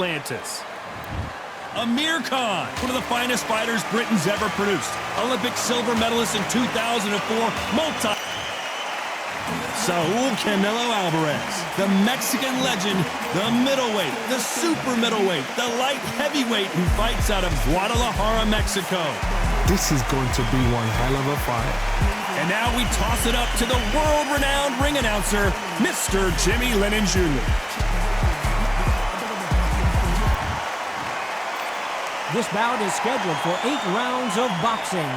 Atlantis. Amir Khan, one of the finest fighters Britain's ever produced. Olympic silver medalist in 2004, Saul Canelo Alvarez, the Mexican legend, the middleweight, the super middleweight, the light heavyweight who fights out of Guadalajara, Mexico. This is going to be one hell of a fight. And now we toss it up to the world-renowned ring announcer, Mr. Jimmy Lennon Jr. This bout is scheduled for 8 rounds of boxing.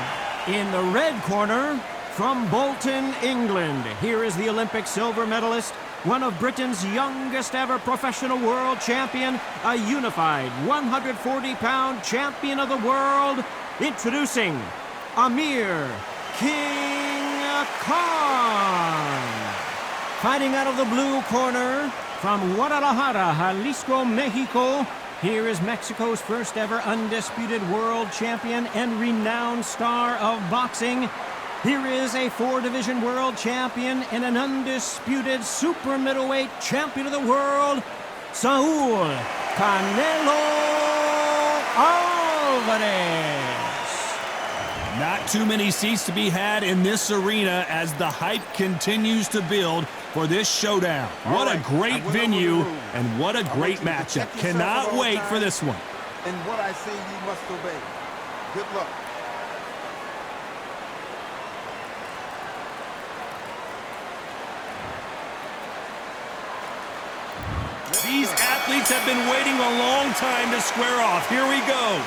In the red corner, from Bolton, England, here is the Olympic silver medalist, one of Britain's youngest ever professional world champion, a unified 140-pound champion of the world, introducing Amir King Khan. Fighting out of the blue corner, from Guadalajara, Jalisco, Mexico, here is Mexico's first ever undisputed world champion and renowned star of boxing. Here is a 4-division world champion and an undisputed super middleweight champion of the world, Saul Canelo Alvarez. Not too many seats to be had in this arena as the hype continues to build for this showdown. What a great venue and what a great matchup. Cannot wait for this one. And what I say you must obey. Good luck. These athletes have been waiting a long time to square off. Here we go.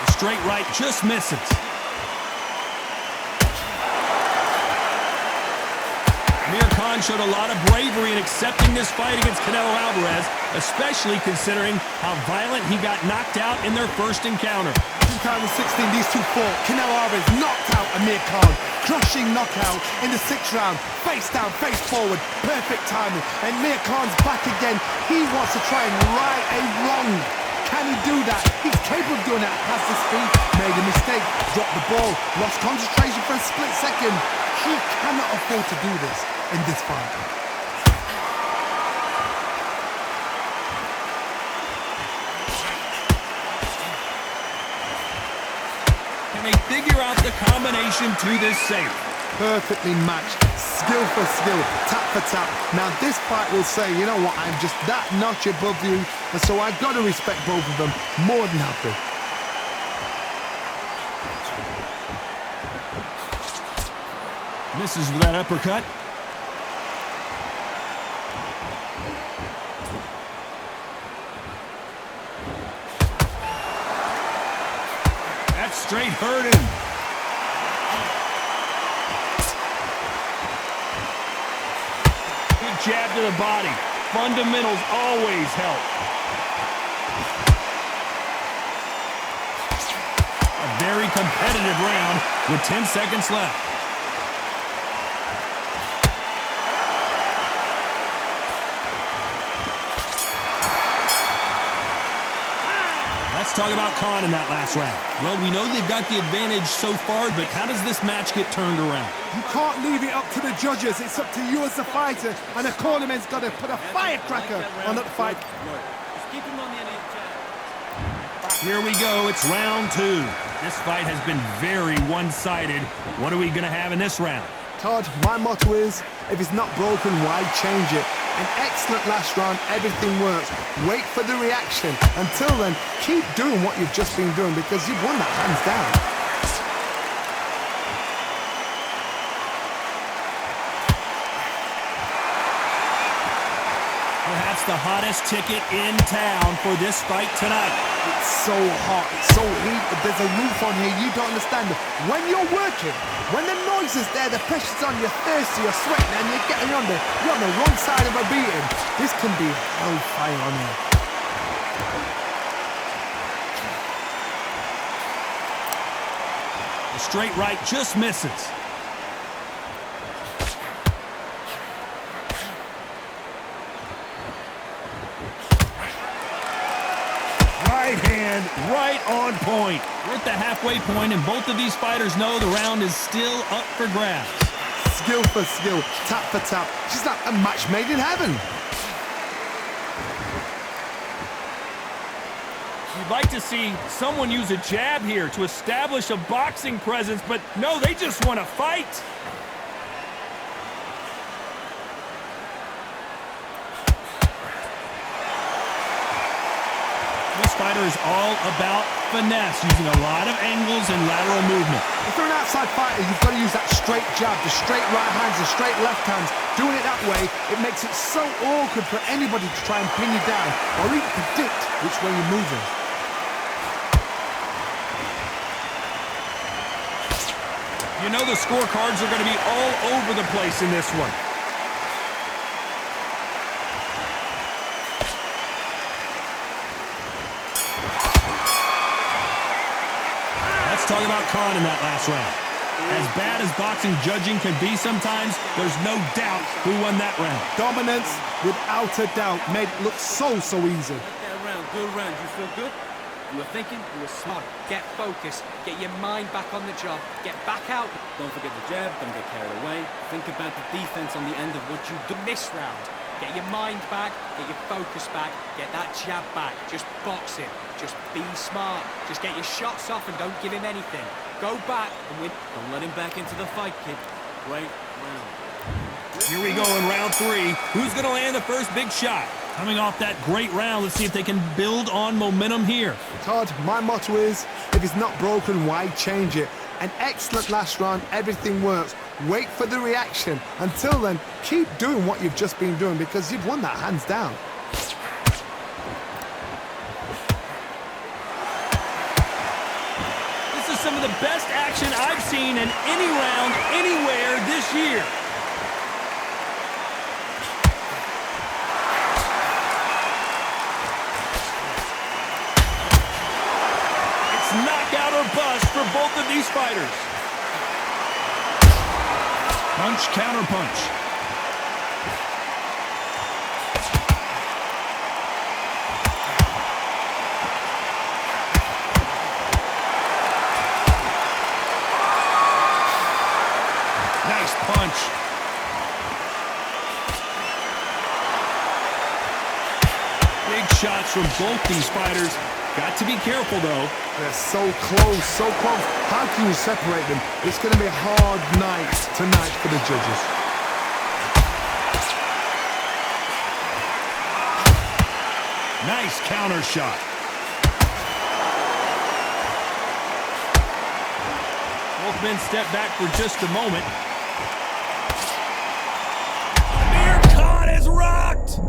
The straight right just misses. Amir Khan showed a lot of bravery in accepting this fight against Canelo Alvarez, especially considering how violent he got knocked out in their first encounter. 2016, these two fought. Canelo Alvarez knocked out Amir Khan. Crushing knockout in the 6th round. Face down, face forward. Perfect timing. And Amir Khan's back again. He wants to try and right a wrong. Can he do that? He's capable of doing that. Has the speed. Made a mistake. Dropped the ball. Lost concentration for a split second. He cannot afford to do this in this fight. Can they figure out the combination to this safe? Perfectly matched, skill for skill, tap for tap. Now this fight will say, you know what, I'm just that notch above you, and so I've got to respect both of them more than happy. Misses with that uppercut. That's straight hurt him. Good jab to the body. Fundamentals always help. A very competitive round with 10 seconds left. Let's talk about Khan in that last round. Well, we know they've got the advantage so far, but how does this match get turned around? You can't leave it up to the judges. It's up to you as the fighter, and the cornerman's got to put a firecracker on that fight. Here we go. It's round 2. This fight has been very one-sided. What are we going to have in this round? Todd, my motto is, if it's not broken, why change it? An excellent last round, everything works. Wait for the reaction. Until then, keep doing what you've just been doing because you've won that hands down. Perhaps the hottest ticket in town for this fight tonight. It's so hot, it's so heated, there's a roof on here, you don't understand. When you're working, when the noise is there, the pressure's on, you're thirsty, you're sweating, and you're getting on you're on the wrong side of a beating. This can be hellfire on here. The straight right just misses. right hand, right on point. We're at the halfway point, and both of these fighters know the round is still up for grabs. Skill for skill, tap for tap. She's like a match made in heaven. You'd like to see someone use a jab here to establish a boxing presence, but no, they just want to fight. This fighter is all about finesse, using a lot of angles and lateral movement. If you're an outside fighter, you've got to use that straight jab, the straight right hands, the straight left hands. Doing it that way, it makes it so awkward for anybody to try and pin you down or even predict which way you're moving. You know the scorecards are going to be all over the place in this one. Let's talk about Khan in that last round. As bad as boxing judging can be sometimes, there's no doubt who won that round. Dominance, without a doubt, made it look so easy. That round, good round. You feel good? You were thinking, you were smart. Get focused, get your mind back on the job, get back out. Don't forget the jab, don't get carried away. Think about the defense on the end of what you do this round. Get your mind back, get your focus back, get that jab back. Just box it, just be smart. Just get your shots off and don't give him anything. Go back and win. Don't let him back into the fight, kid. Great round. Here we go in round 3. Who's going to land the first big shot? Coming off that great round, let's see if they can build on momentum here. Todd, my motto is, if it's not broken, why change it? An excellent last round, everything works. Wait for the reaction. Until then, keep doing what you've just been doing because you've won that hands down. This is some of the best action I've seen in any round, anywhere this year. Knockout or bust for both of these fighters. Punch, counter punch. Nice punch. Big shots from both these fighters. Got to be careful, though. They're so close, so close. How can you separate them? It's going to be a hard night tonight for the judges. Nice counter shot. Both men step back for just a moment. Amir Khan is rocked!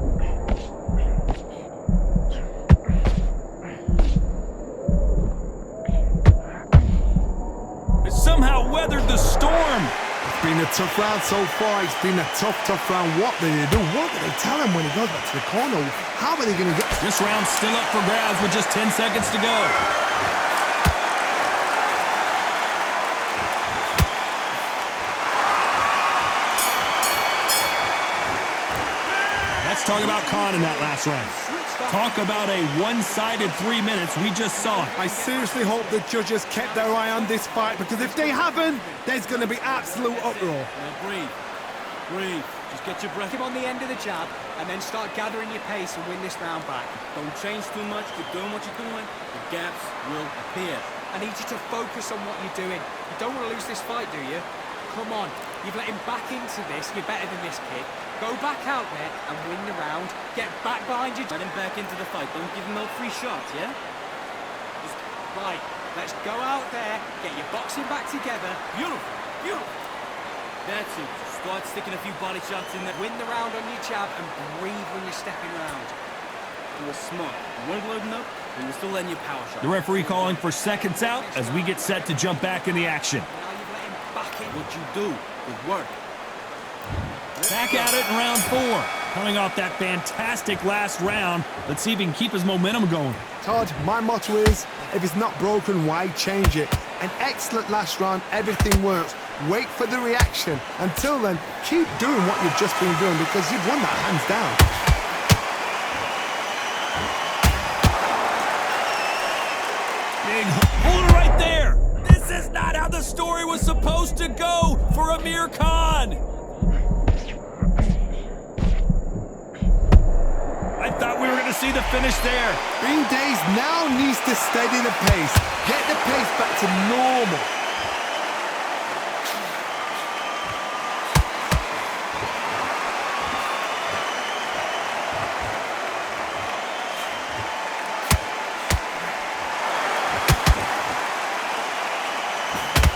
Somehow weathered the storm. It's been a tough round so far. It's been a tough round. What do they do? What do they tell him when he goes back to the corner? How are they going to get... This round's still up for grabs with just 10 seconds to go. Let's talk about Khan in that last round. Talk about a one-sided 3 minutes. We just saw it. I seriously hope the judges kept their eye on this fight because if they haven't, there's going to be absolute uproar. Now breathe. Breathe. Just get your breath. Keep on the end of the jab and then start gathering your pace and win this round back. Don't change too much. Keep doing what you're doing. The gaps will appear. I need you to focus on what you're doing. You don't want to lose this fight, do you? Come on. You've let him back into this. You're better than this kid. Go back out there and win the round. Get back behind you. Let him back into the fight. Don't give him no free shots, yeah? Just, right. Let's go out there. Get your boxing back together. Beautiful. Beautiful. That's it. Start sticking a few body shots in there. Win the round on your jab and breathe when you're stepping around. You were smart. You weren't loading up, but you were still letting your power shot. The referee calling for seconds out as we get set to jump back in the action. Now you've let him back in. What you do, good work. Back at it in round 4. Coming off that fantastic last round, let's see if he can keep his momentum going. Todd, my motto is, if it's not broken, why change it? An excellent last round, everything works. Wait for the reaction. Until then, keep doing what you've just been doing because you've won that hands down. Big hold it right there. This is not how the story was supposed to go for Amir Khan. I thought we were going to see the finish there. Green Days now needs to steady the pace. Get the pace back to normal.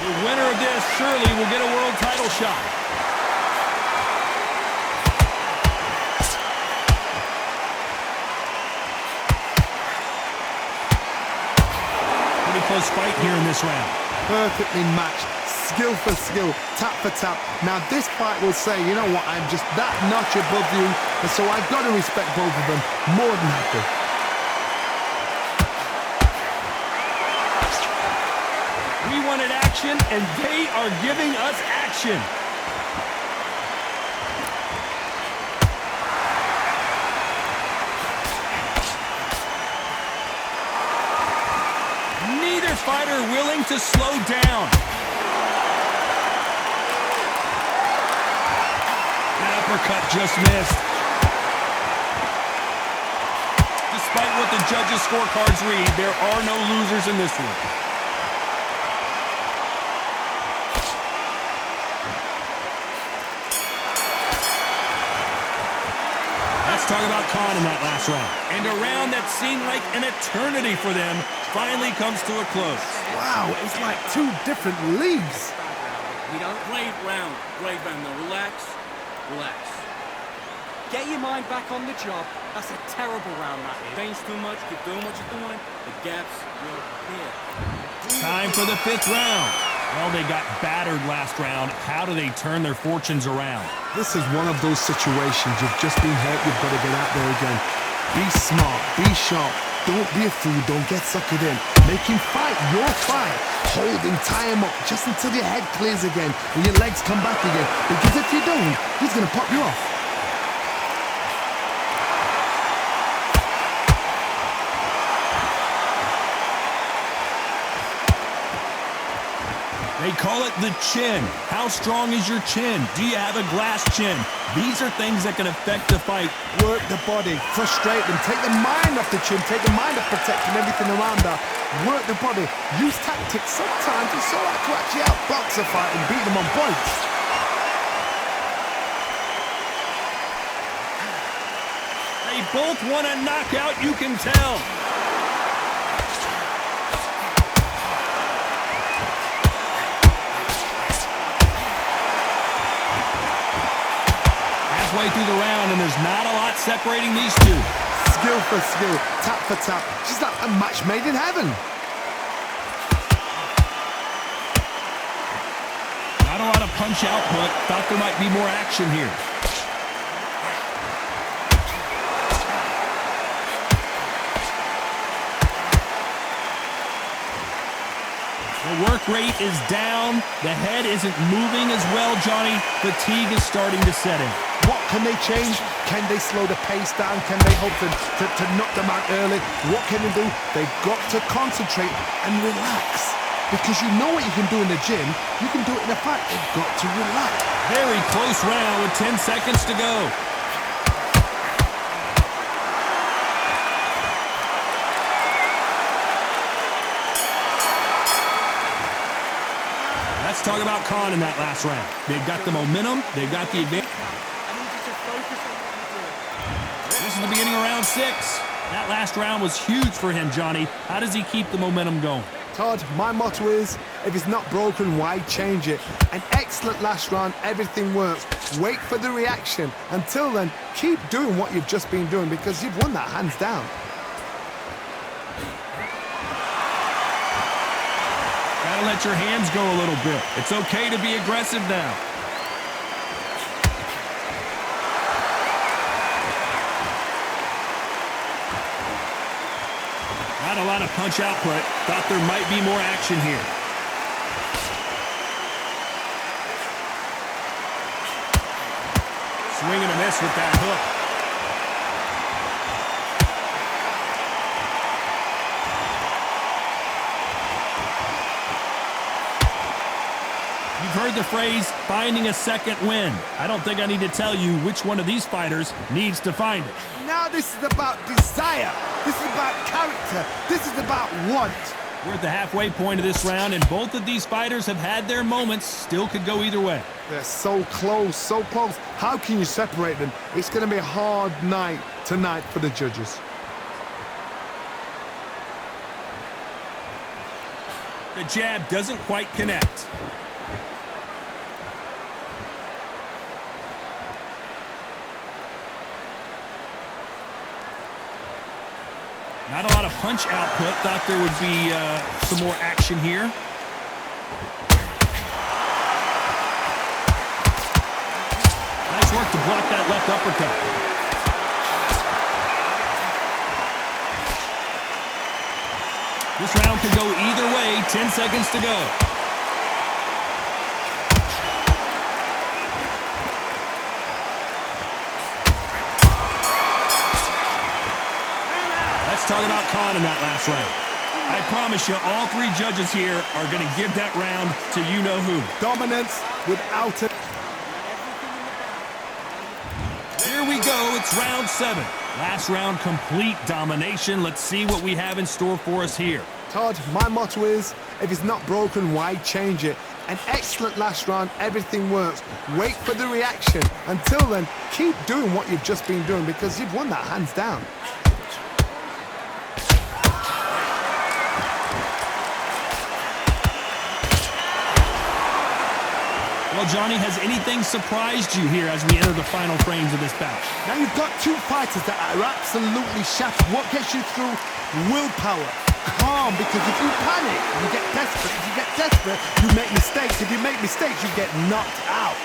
The winner of this surely will get a world title shot. Pretty close fight here in this round. Perfectly matched, skill for skill, tap for tap. Now this fight will say, you know what, I'm just that notch above you, and so I've got to respect both of them more than happy. We wanted action, and they are giving us action. Neither fighter willing to slow down. An uppercut just missed. Despite what the judges' scorecards read, there are no losers in this one. Talk about Khan in that last round. And a round that seemed like an eternity for them finally comes to a close. Wow, it's like two different leagues. We don't play round. Great round though. Relax. Relax. Get your mind back on the job. That's a terrible round, that is. Change too much. Keep doing what you're doing. The gaps will appear. Time for the fifth round. Well, they got battered last round. How do they turn their fortunes around? This is one of those situations. You've just been hurt. You've got to get out there again. Be smart. Be sharp. Don't be a fool. Don't get suckered in. Make him fight your fight. Hold him, tie him up just until your head clears again and your legs come back again. Because if you don't, he's going to pop you off. They call it the chin. How strong is your chin? Do you have a glass chin? These are things that can affect the fight. Work the body, frustrate them, take the mind off the chin, take the mind off protecting everything around that. Work the body, use tactics. Sometimes it's all right to actually outbox a fight and beat them on points. They both want a knockout, you can tell. Halfway through the round, and there's not a lot separating these two. Skill for skill, tap for tap. Just like a match made in heaven. Not a lot of punch output. Thought there might be more action here. The work rate is down. The head isn't moving as well, Johnny. Fatigue is starting to set in. What can they change? Can they slow the pace down? Can they hope to knock them out early? What can they do? They've got to concentrate and relax. Because you know what you can do in the gym, you can do it in a fight. They've got to relax. Very close round with 10 seconds to go. Let's talk about Khan in that last round. They've got the momentum. They've got the advantage. This is the beginning of round 6. That last round was huge for him, Johnny. How does he keep the momentum going? Todd, my motto is, if it's not broken, why change it? An excellent last round, everything works. Wait for the reaction. Until then, keep doing what you've just been doing because you've won that hands down. Gotta let your hands go a little bit. It's okay to be aggressive now. Not a lot of punch output. Thought there might be more action here. Swing and a miss with that hook. You've heard the phrase, finding a second wind. I don't think I need to tell you which one of these fighters needs to find it. Now this is about desire. This is about character. This is about want. We're at the halfway point of this round, and both of these fighters have had their moments. Still could go either way. They're so close, so close. How can you separate them? It's going to be a hard night tonight for the judges. The jab doesn't quite connect. Not a lot of punch output. Thought there would be some more action here. Nice work to block that left uppercut. This round could go either way. 10 seconds to go. Talk about Khan in that last round. I promise you, all three judges here are going to give that round to you-know-who. Dominance without it. Here we go. It's round 7. Last round, complete domination. Let's see what we have in store for us here. Todd, my motto is, if it's not broken, why change it? An excellent last round. Everything works. Wait for the reaction. Until then, keep doing what you've just been doing because you've won that hands down. Well, Johnny, has anything surprised you here as we enter the final frames of this bout? Now you've got two fighters that are absolutely shattered. What gets you through? Willpower. Calm, because if you panic, you get desperate. If you get desperate, you make mistakes. If you make mistakes, you get knocked out.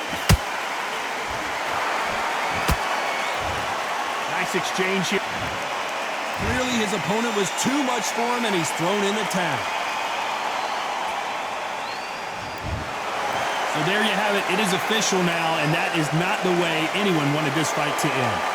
Nice exchange here. Clearly his opponent was too much for him, and he's thrown in the towel. So there you have it. It is official now, and that is not the way anyone wanted this fight to end.